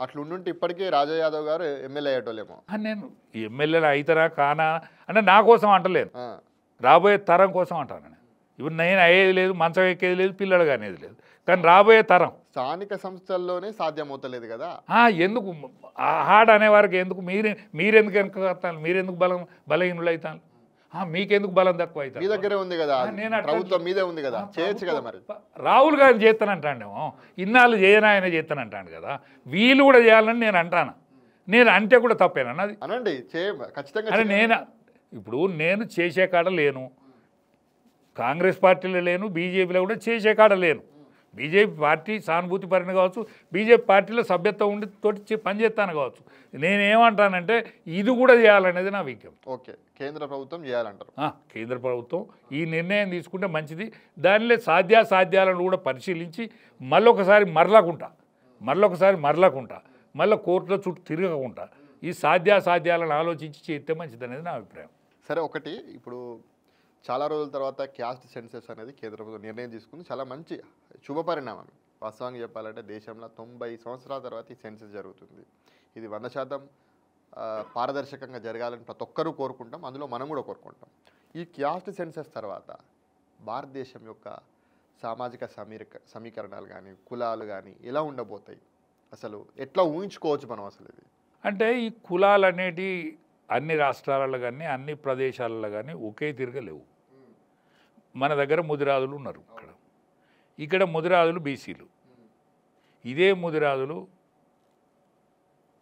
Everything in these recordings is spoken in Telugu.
అట్లుండుంటే ఇప్పటికే రాజా యాదవ్ గారు ఎమ్మెల్యే అయ్యేటోళ్ళేమో. నేను ఎమ్మెల్యేలు అవుతారా కానా అంటే నా కోసం అంటలేను, ఆ, రాబోయే తరం కోసం అంటాను నేను. ఇప్పుడు నేను అయ్యేది లేదు, మంచం ఎక్కేది లేదు, పిల్లలు అనేది లేదు, కానీ రాబోయే తరం స్థానిక సంస్థల్లోనే సాధ్యమవుతలేదు కదా. ఎందుకు హాడ్ అనేవారికి ఎందుకు మీరెందుకు వెనకాలి, మీరెందుకు బలహీనులు అవుతాను, మీకెందుకు బలం తక్కువ మీ అవుతాను. దగ్గరే ఉంది కదా, ప్రభుత్వం మీదే ఉంది కదా, చేయొచ్చు కదా మరి. రాహుల్ గాంధీ చేస్తానంటాడేమో, ఇన్నాళ్ళు చేయనా ఆయన చేస్తానంటాడు కదా, వీళ్ళు కూడా చేయాలని నేను అంటాను. నేను అంటే కూడా తప్పేనా అది? అనండి, ఖచ్చితంగా. అంటే ఇప్పుడు నేను చేసే కాడ లేను, కాంగ్రెస్ పార్టీలో లేను, బీజేపీలో కూడా చేసే కాడ లేను. బీజేపీ పార్టీ సానుభూతి పరిణ కావచ్చు, బీజేపీ పార్టీలో సభ్యత్వం ఉండి తోటి పనిచేస్తాను కావచ్చు. నేనేమంటానంటే ఇది కూడా చేయాలనేది నా విజ్ఞప్తి. ఓకే, కేంద్ర ప్రభుత్వం చేయాలంటారు. కేంద్ర ప్రభుత్వం ఈ నిర్ణయం తీసుకుంటే మంచిది. దానిలో సాధ్యాసాధ్యాలను కూడా పరిశీలించి మళ్ళొకసారి మరలకుంటా మళ్ళీ కోర్టులో చుట్టూ తిరగకుండా ఈ సాధ్యాసాధ్యాలను ఆలోచించి చేస్తే మంచిది అనేది నా అభిప్రాయం. సరే, ఒకటి ఇప్పుడు చాలా రోజుల తర్వాత క్యాస్ట్ సెన్సెస్ అనేది కేంద్ర ప్రభుత్వం నిర్ణయం తీసుకుంది. చాలా మంచి శుభ పరిణామం. వాస్తవంగా చెప్పాలంటే దేశంలో 90 సంవత్సరాల తర్వాత ఈ సెన్సెస్ జరుగుతుంది. ఇది 100% పారదర్శకంగా జరగాలని ప్రతి ఒక్కరూ కోరుకుంటాం, అందులో మనం కూడా కోరుకుంటాం. ఈ క్యాస్ట్ సెన్సెస్ తర్వాత భారతదేశం యొక్క సామాజిక సమీకరణాలు కానీ కులాలు కానీ ఎలా ఉండబోతాయి, అసలు ఎట్లా ఊహించుకోవచ్చు మనం అసలు ఇది? అంటే ఈ కులాలు అనేటి అన్ని రాష్ట్రాలలో కానీ అన్ని ప్రదేశాలలో కానీ ఒకే తిరగలేవు. మన దగ్గర ముదిరాజులు ఉన్నారు, ఇక్కడ ముదిరాజులు బీసీలు, ఇదే ముదిరాజులు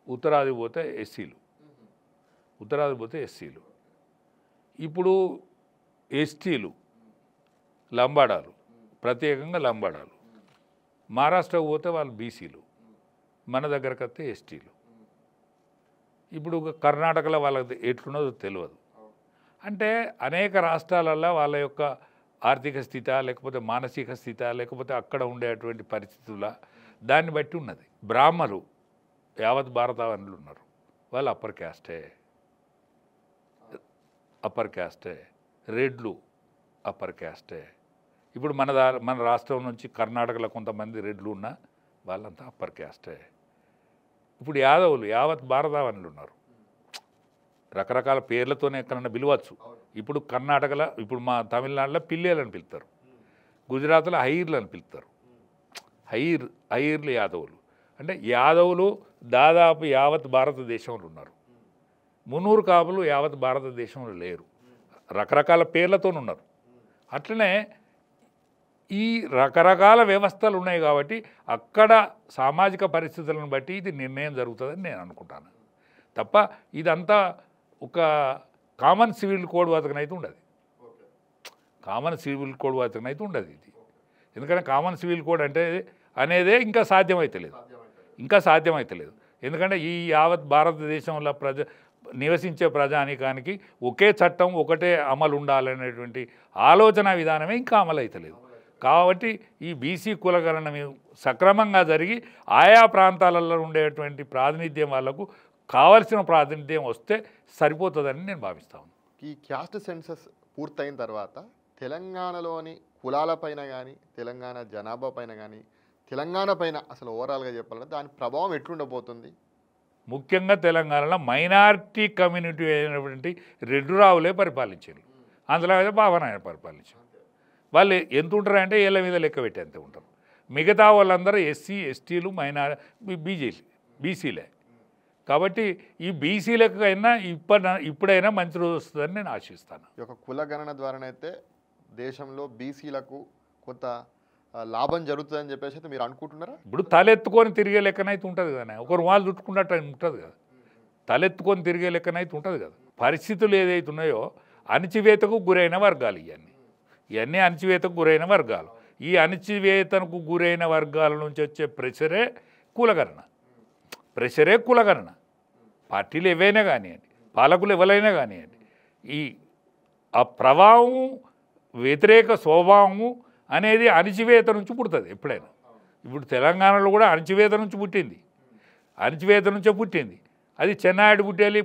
ఉత్తరాది పోతే ఎస్సీలు, ఇప్పుడు ఎస్టీలు లంబాడాలు, ప్రత్యేకంగా లంబాడాలు, మహారాష్ట్రకు పోతే వాళ్ళు బీసీలు, మన దగ్గరకు వస్తే ఎస్టీలు. ఇప్పుడు కర్ణాటకలో వాళ్ళకి ఎట్లున్నదో తెలియదు. అంటే అనేక రాష్ట్రాలలో వాళ్ళ యొక్క ఆర్థిక స్థితి లేకపోతే మానసిక స్థితి లేకపోతే అక్కడ ఉండేటువంటి పరిస్థితుల దాన్ని బట్టి ఉన్నది. బ్రాహ్మలు యావత్ భారతావనులు ఉన్నారు, వాళ్ళు అప్పర్ క్యాస్టే, రెడ్లు అప్పర్ క్యాస్టే. ఇప్పుడు మన రాష్ట్రం నుంచి కర్ణాటకలో కొంతమంది రెడ్లు ఉన్నా వాళ్ళంతా అప్పర్ క్యాస్టే. ఇప్పుడు యాదవులు యావత్ భారతావనులు ఉన్నారు, రకరకాల పేర్లతోనే ఎక్కడన్నా పిలవచ్చు. ఇప్పుడు కర్ణాటకలో ఇప్పుడు మా తమిళనాడులో పిల్లేలని పిలుస్తారు, గుజరాత్లో హైర్లు అని పిలుస్తారు. హైర్లు యాదవులు. అంటే యాదవులు దాదాపు యావత్ భారతదేశంలో ఉన్నారు. మున్నూరు కాపులు యావత్ భారతదేశంలో లేరు, రకరకాల పేర్లతో ఉన్నారు. అట్లనే ఈ రకరకాల వ్యవస్థలు ఉన్నాయి కాబట్టి అక్కడ సామాజిక పరిస్థితులను బట్టి ఇది నిర్ణయం జరుగుతుందని నేను అనుకుంటాను తప్ప ఇదంతా ఒక కామన్ సివిల్ కోడ్ వాతకనైతే ఉండదు. ఇది ఎందుకంటే కామన్ సివిల్ కోడ్ అనేదే ఇంకా సాధ్యమైతలేదు. ఎందుకంటే ఈ యావత్ భారతదేశంలో నివసించే ప్రజానీకానికి ఒకే చట్టం ఒకటే అమలు ఉండాలనేటువంటి ఆలోచన విధానమే ఇంకా అమలు అవుతలేదు. కాబట్టి ఈ బీసీ కులగణన సక్రమంగా జరిగి ఆయా ప్రాంతాలలో ఉండేటువంటి ప్రాతినిధ్యం వాళ్లకు కావలసిన ప్రాతినిధ్యం వస్తే సరిపోతుందని నేను భావిస్తాను. ఈ క్యాస్ట్ సెన్సస్ పూర్తయిన తర్వాత తెలంగాణలోని కులాలపైన కానీ తెలంగాణ జనాభా పైన కానీ తెలంగాణ పైన అసలు ఓవరాల్గా చెప్పాలంటే దాని ప్రభావం ఎట్లుండబోతుంది? ముఖ్యంగా తెలంగాణలో మైనారిటీ కమ్యూనిటీ అయినటువంటి రెడ్డిరావులే పరిపాలించారు, అందులో అయితే బాబానాయన పరిపాలించారు. వాళ్ళు ఎంత ఉంటారంటే ఏళ్ళ మీద లెక్క పెట్టి అంతే ఉంటారు. మిగతా వాళ్ళందరూ ఎస్సీ ఎస్టీలు బీసీలే. కాబట్టి ఈ బీసీలకు అయినా ఇప్పుడైనా మంచి రోజు వస్తుందని నేను ఆశిస్తాను. ఈ యొక్క కులగణన ద్వారానైతే దేశంలో బీసీలకు కొంత లాభం జరుగుతుందని చెప్పేసి అయితే మీరు అనుకుంటున్నారా? ఇప్పుడు తలెత్తుకొని తిరిగే లెక్కనైతే ఉంటుంది కదా, ఒకరు వాళ్ళు చుట్టుకున్నట్టు ఉంటుంది కదా, తలెత్తుకొని తిరిగే లెక్కనైతే ఉంటుంది కదా. పరిస్థితులు ఏదైతే ఉన్నాయో అణచివేతకు గురైన వర్గాలు ఇవన్నీ అణచివేతకు గురైన వర్గాలు. ఈ అణచివేతకు గురైన వర్గాల నుంచి వచ్చే ప్రెషరే కులగణన. పార్టీలు ఏవైనా కానివ్వండి, పాలకులు ఎవరైనా కానివ్వండి, ఆ ప్రభావం వ్యతిరేక స్వభావము అనేది అణచివేత నుంచి పుడుతుంది ఎప్పుడైనా. ఇప్పుడు తెలంగాణలో కూడా అణచివేత నుంచే పుట్టింది. అది చెన్నాయుడు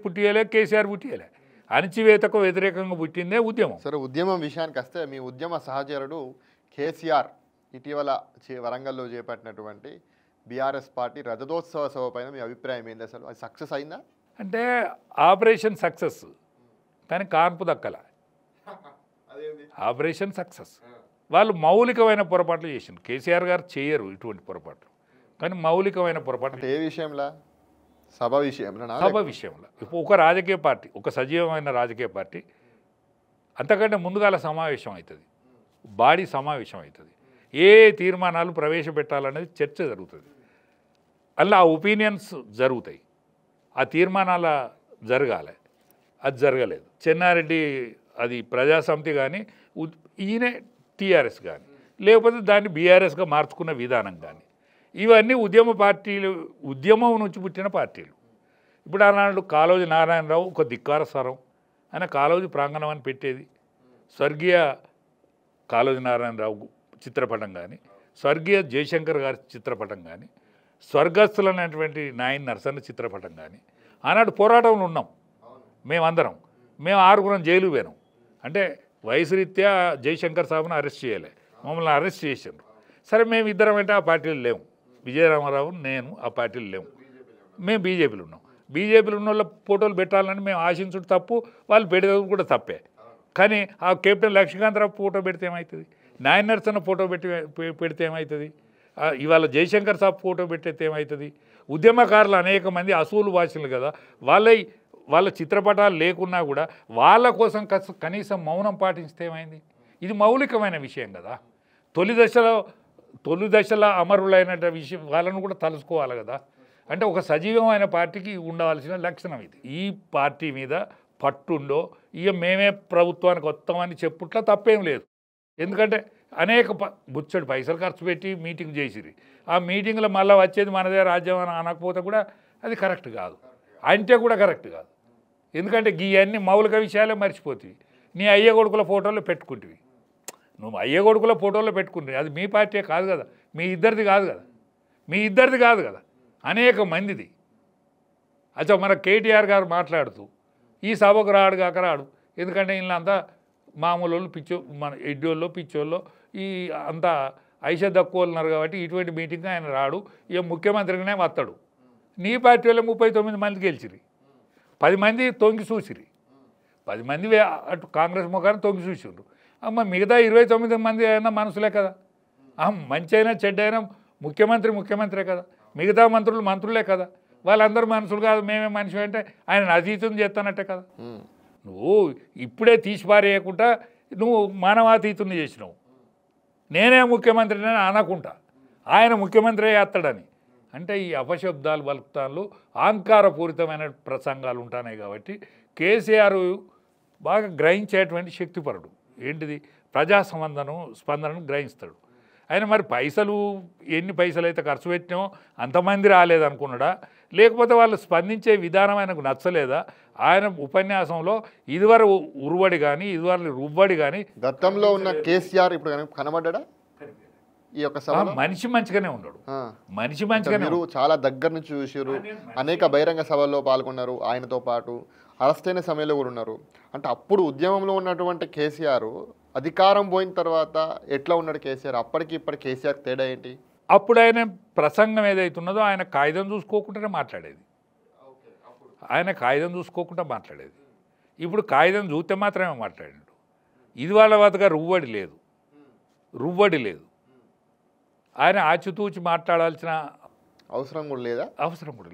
పుట్టియలే కేసీఆర్ పుట్టియలే, అణచివేతకు వ్యతిరేకంగా పుట్టిందే ఉద్యమం. సరే, ఉద్యమం విషయానికి వస్తే మీ ఉద్యమ సహచరుడు కేసీఆర్ ఇటీవల వరంగల్లో చేపట్టినటువంటి బీఆర్ఎస్ పార్టీ రజతోత్సవ సభ పైన మీ అభిప్రాయం ఏంది? అసలు అది సక్సెస్ అయిందా? అంటే ఆపరేషన్ సక్సెస్ కానీ కాన్పు దక్కల. ఆపరేషన్ సక్సెస్ వాళ్ళు మౌలికమైన పొరపాట్లు చేసింది. కేసీఆర్ గారు చేయరు ఇటువంటి పొరపాట్లు, కానీ మౌలికమైన పొరపాట్లు అంటే ఏ విషయంలో? సభ విషయంలో? సభ విషయంలో. ఇప్పుడు ఒక రాజకీయ పార్టీ, ఒక సజీవమైన రాజకీయ పార్టీ అంతకంటే ముందుగాల సమావేశం అవుతుంది, బాడీ సమావేశం అవుతుంది, ఏ తీర్మానాలు ప్రవేశపెట్టాలనేది చర్చ జరుగుతుంది, అలా ఆ ఒపీనియన్స్ జరుగుతాయి, ఆ తీర్మానాల జరగాలి. అది జరగలేదు. చెన్నారెడ్డి అది ప్రజాసమితి కానీ ఈయనే టీఆర్ఎస్ కానీ లేకపోతే దాన్ని బీఆర్ఎస్గా మార్చుకున్న విధానం కానీ ఇవన్నీ ఉద్యమ పార్టీలు, ఉద్యమం నుంచి పుట్టిన పార్టీలు. ఇప్పుడు ఆనాడు కాళోజీ నారాయణరావు ఒక ధిక్కార స్వరం, ఆయన కాళోజీ ప్రాంగణం అని పెట్టేది. స్వర్గీయ కాళోజీ నారాయణరావు చిత్రపటం కానీ, స్వర్గీయ జయశంకర్ గారి చిత్రపటం కానీ, స్వర్గస్థులైనటువంటి నాయన్ నరసన్న చిత్రపటం కానీ ఆనాడు పోరాటంలో ఉన్నాం మేమందరం. మేము 6 జైలు పోయినాం. అంటే వయసు రీత్యా జయశంకర్ సాబును అరెస్ట్ చేయలే, మమ్మల్ని అరెస్ట్ చేశారు. సరే మేము ఇద్దరం అంటే ఆ పార్టీలు లేము, విజయరామారావు నేను ఆ పార్టీలు లేము, మేము బీజేపీలో ఉన్నాం. బీజేపీలో ఉన్న వాళ్ళ ఫోటోలు పెట్టాలని మేము ఆశించడం తప్పు, వాళ్ళు పెట్టేది కూడా తప్పే. కానీ ఆ కెప్టెన్ లక్ష్మీకాంతరావు ఫోటో పెడితే ఏమవుతుంది, నాయన్ నరసన్న ఫోటో పెడితే ఏమవుతుంది, ఇవాళ జయశంకర్ సాబ్ ఫోటో పెట్టేస్తే ఏమవుతుంది? ఉద్యమకారులు అనేక మంది అసూలు భాషలు కదా, వాళ్ళ చిత్రపటాలు లేకున్నా కూడా వాళ్ళ కోసం కనీసం మౌనం పాటిస్తే ఏమైంది? ఇది మౌలికమైన విషయం కదా. తొలి దశలో అమరులైన విషయం వాళ్ళను కూడా తలుసుకోవాలి కదా. అంటే ఒక సజీవమైన పార్టీకి ఉండవలసిన లక్షణం ఇది. ఈ పార్టీ మీద పట్టుండో ఇక మేమే ప్రభుత్వానికి వస్తామని చెప్పుట్లా తప్పేం లేదు. ఎందుకంటే అనేక బుచ్చడి పైసలు ఖర్చు పెట్టి మీటింగ్ చేసిరి. ఆ మీటింగ్లో మళ్ళీ వచ్చేది మనదే రాజ్యం అని అనకపోతే కూడా అది కరెక్ట్ కాదు, అంటే కూడా కరెక్ట్ కాదు. ఎందుకంటే ఇవన్నీ మౌలిక విషయాలే మర్చిపోతుంది. నీ అయ్య కొడుకుల ఫోటోలో పెట్టుకుంటువి, నువ్వు అయ్య కొడుకుల ఫోటోలో పెట్టుకుంటువి, అది మీ పార్టీ కాదు కదా, మీ ఇద్దరిది కాదు కదా, అనేక మందిది. అచ్చా మన కేటీఆర్ గారు మాట్లాడుతూ ఈ సభకు రాడు కాక రాడు, ఎందుకంటే వీళ్ళంతా మామూలు వాళ్ళు మన ఎడ్డోళ్ళు పిచ్చోళ్ళు ఈ అంతా ఐష తక్కువ ఉన్నారు కాబట్టి ఇటువంటి మీటింగ్ ఆయన రాడు, ఇక ముఖ్యమంత్రిగానే వస్తాడు. నీ పార్టీ వాళ్ళు 39 మంది గెలిచిరి, 10 మంది తొంగి చూసిరి, 10 మంది అటు కాంగ్రెస్ ముఖాన్ని తొంగి చూసిండ్రు. అమ్మ మిగతా 29 మంది అయినా మనసులే కదా. మంచి అయినా చెడ్డ అయినా ముఖ్యమంత్రే కదా, మిగతా మంత్రులే కదా, వాళ్ళందరూ మనుషులు కాదు, మేమే మనిషి అంటే ఆయన అతీతం చేస్తానట్టే కదా. నువ్వు ఇప్పుడే తీసిపారేయకుండా నువ్వు మానవాతీతుని చేసినావు. నేనే ముఖ్యమంత్రిని అనకుండా ఆయన ముఖ్యమంత్రి చేస్తాడని అంటే ఈ అపశబ్దాలు బలుపుతాలు అహంకారపూరితమైన ప్రసంగాలు ఉంటున్నాయి. కాబట్టి కేసీఆర్ బాగా గ్రహించేటువంటి శక్తిపరుడు. ఏంటిది ప్రజా స్పందనను గ్రహిస్తాడు ఆయన. మరి ఎన్ని పైసలు అయితే ఖర్చు పెట్టినామో అంతమంది రాలేదనుకున్నాడా, లేకపోతే వాళ్ళు స్పందించే విధానం ఆయనకు నచ్చలేదా? ఆయన ఉపన్యాసంలో ఇదివరకు ఉరువడి కానీ ఇదివరకు రువ్వడి కానీ గతంలో ఉన్న కేసీఆర్ ఇప్పుడు కనబడ్డా ఈ యొక్క సభ? మనిషి మంచిగానే ఉన్నాడు, మనిషి మంచిగానే. మీరు చాలా దగ్గర నుంచి చూసారు, అనేక బహిరంగ సభల్లో పాల్గొన్నారు, ఆయనతో పాటు అరెస్ట్ అయిన సమయంలో కూడా ఉన్నారు. అంటే అప్పుడు ఉద్యమంలో ఉన్నటువంటి కేసీఆర్ అధికారం పోయిన తర్వాత ఎట్లా ఉన్నాడు కేసీఆర్? అప్పటికి ఇప్పటి కేసీఆర్ తేడా ఏంటి? అప్పుడు ఆయన ప్రసంగం ఏదైతున్నదో ఆయన కాగితం చూసుకోకుండానే మాట్లాడేది, ఇప్పుడు కాగితం చూస్తే మాత్రమే మాట్లాడాడు. ఇది వాళ్ళ వద్దగా రువ్వడి లేదు. ఆయన ఆచితూచి మాట్లాడాల్సిన అవసరం కూడా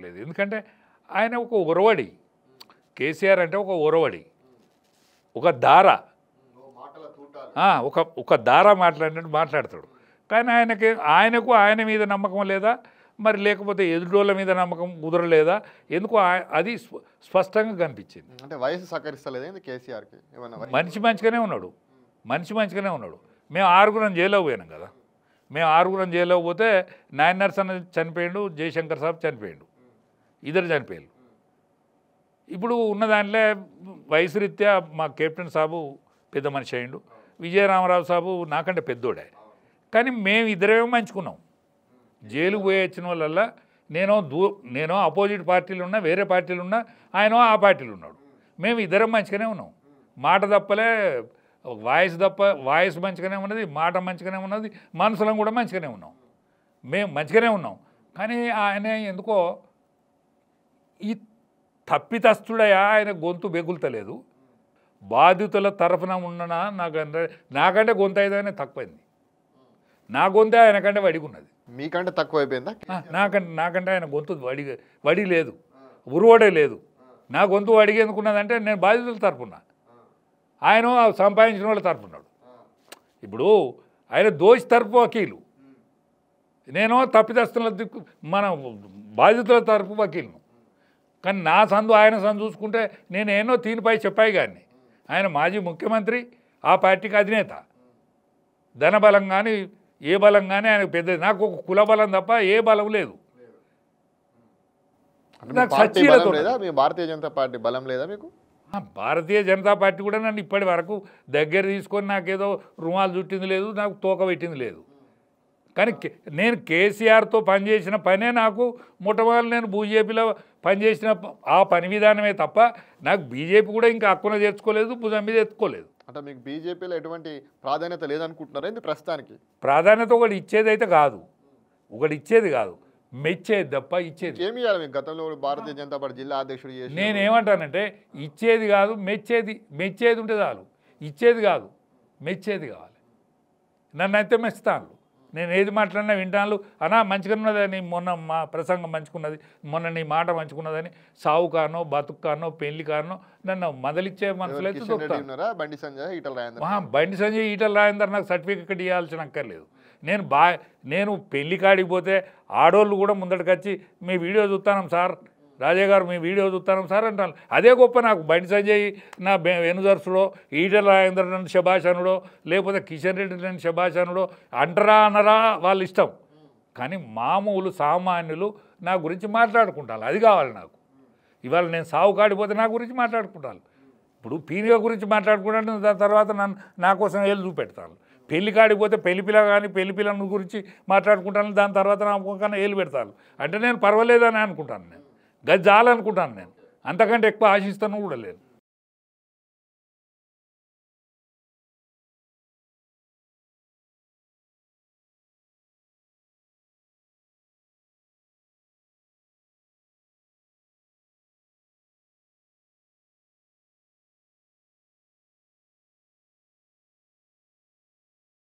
లేదు. ఎందుకంటే ఆయన ఒక ఉరవడి, కేసీఆర్ అంటే ఒక ఉరవడి, ఒక దార, ఒక దార మాట్లాడినట్టు మాట్లాడతాడు. కానీ ఆయనకు ఆయన మీద నమ్మకం లేదా, మరి లేకపోతే ఎదుటోళ్ళ మీద నమ్మకం కుదరలేదా, ఎందుకు అది స్పష్టంగా కనిపించింది. అంటే వయసు సహకరిస్తలేదు కేసీఆర్కి. మనిషి మంచిగానే ఉన్నాడు. మేము 6 జైల్లో పోయినాం కదా. మేము 6 జైల్లో పోతే నాయన్ నరసన్న చనిపోయాడు, జయశంకర్ సాబ్ చనిపోయాడు, ఇద్దరు చనిపోయారు. ఇప్పుడు ఉన్న దాంట్లో వయసు రీత్యా మా కెప్టెన్ సాబు పెద్ద మనిషి అయ్యిండు, విజయరామారావు సాబు నాకంటే పెద్దోడే. కానీ మేము ఇద్దరేమో మంచుకున్నాం. జైలుకు పోయి వచ్చిన వాళ్ళల్లా నేను అపోజిట్ పార్టీలు ఉన్నా, వేరే పార్టీలు ఉన్నా, ఆయన ఆ పార్టీలు ఉన్నాడు. మేము ఇద్దరం మంచిగానే ఉన్నాం. మాట తప్పలే, వాయిస్ మంచిగానే ఉన్నది, మాట మంచిగానే ఉన్నది, మనసులం కూడా మంచిగానే ఉన్నాం. మేము మంచిగానే ఉన్నాం. కానీ ఆయన ఎందుకో ఈ తప్పితస్తుడయా ఆయన గొంతు బెగులుతలేదు. బాధితుల తరఫున ఉన్ననా నాకంటే గొంతు అయితేనే తక్కువైంది. నా గొంతే ఆయనకంటే వడిగున్నది. మీకంటే తక్కువ అయిపోయిందా? నాకంటే ఆయన గొంతు వడి లేదు, ఉరువడే లేదు. నా గొంతు వడిగి ఎందుకున్నదంటే నేను బాధితుల తరఫున, ఆయన సంపాదించిన వాళ్ళ తరఫున్నాడు. ఇప్పుడు ఆయన దోషి తరపు వకీలు, నేను తప్పిదస్తుల మన బాధితుల తరపు వకీలును. కానీ నా సందు ఆయన సందు చూసుకుంటే నేను ఎన్నో తీనిపై చెప్పాయి. కానీ ఆయన మాజీ ముఖ్యమంత్రి, ఆ పార్టీకి అధినేత. ధనబలం కానీ ఏ బలం కానీ ఆయనకు పెద్దది. నాకు ఒక కుల బలం తప్ప ఏ బలం లేదు. నాకు సచ్చీలతో మీ భారతీయ జనతా పార్టీ బలం లేదా మీకు? భారతీయ జనతా పార్టీ కూడా నన్ను ఇప్పటి వరకు దగ్గర తీసుకొని నాకేదో రుమాలు చుట్టింది లేదు, నాకు తోక పెట్టింది లేదు. కానీ నేను కేసీఆర్తో పనిచేసిన పనే నాకు మొట్టమొదటి నేను బీజేపీలో పనిచేసిన ఆ పని విధానమే తప్ప నాకు బీజేపీ కూడా ఇంకా హక్కున చేర్చుకోలేదు, భుజం మీద ఎత్తుకోలేదు. అంటే మీకు బీజేపీలో ఎటువంటి ప్రాధాన్యత లేదనుకుంటున్నారా ఇది ప్రస్తుతానికి? ప్రాధాన్యత ఒకటి ఇచ్చేది అయితే కాదు, ఒకటి ఇచ్చేది కాదు, మెచ్చేది తప్ప ఇచ్చేది. ఏమి చేయాలి మీకు? గతంలో భారతీయ జనతా పార్టీ జిల్లా అధ్యక్షుడు చేసి నేనేమంటానంటే ఇచ్చేది కాదు మెచ్చేది ఉంటే చాలు. ఇచ్చేది కాదు, మెచ్చేది కావాలి. నన్ను అయితే మెచ్చుతాను. నేను ఏది మాట్లాడినా వింటాను. అనా మంచిగా ఉన్నదని, మొన్న మా ప్రసంగం మంచుకున్నది, మొన్న నీ మాట మంచుకున్నదని సావుకానో బతుక్కానో పెళ్లి కానో నన్ను మొదలిచ్చే మనసులో అయితే బండి సంజయ్ ఈటల రాజేందర్ నాకు సర్టిఫికెట్ ఇవ్వాల్సిన అక్కర్లేదు. నేను పెళ్లి కాడికి పోతే ఆడోళ్ళు కూడా ముందటికి వచ్చి మీ వీడియో చూస్తాను సార్, రాజా గారు మీ వీడియో చూస్తాను సార్ అంటాను. అదే గొప్ప నాకు. బండి సంజయ్ నా వెనుదర్శుడో, ఈటల రాజేందర్ నన్ను శభాషనుడో, లేకపోతే కిషన్ రెడ్డి నన్ను శభాషనుడో అంటరా అనరా వాళ్ళ ఇష్టం. కానీ మామూలు సామాన్యులు నా గురించి మాట్లాడుకుంటాను, అది కావాలి నాకు. ఇవాళ నేను సాగు కాడిపోతే నా గురించి మాట్లాడుకుంటాను. ఇప్పుడు పీనిగా గురించి మాట్లాడుకుంటాను, దాని తర్వాత నా కోసం ఏళ్ళు చూపెడతాను. పెళ్లి కాడిపోతే పెళ్లి పిల్ల కానీ పెళ్లి పిల్లల గురించి మాట్లాడుకుంటాను, దాని తర్వాత నా ముఖాన ఏళ్ళు పెడతాను. అంటే నేను పర్వాలేదని అనుకుంటాను, నేను గది చాలనుకుంటాను. నేను అంతకంటే ఎక్కువ ఆశిస్తాను కూడా లేదు.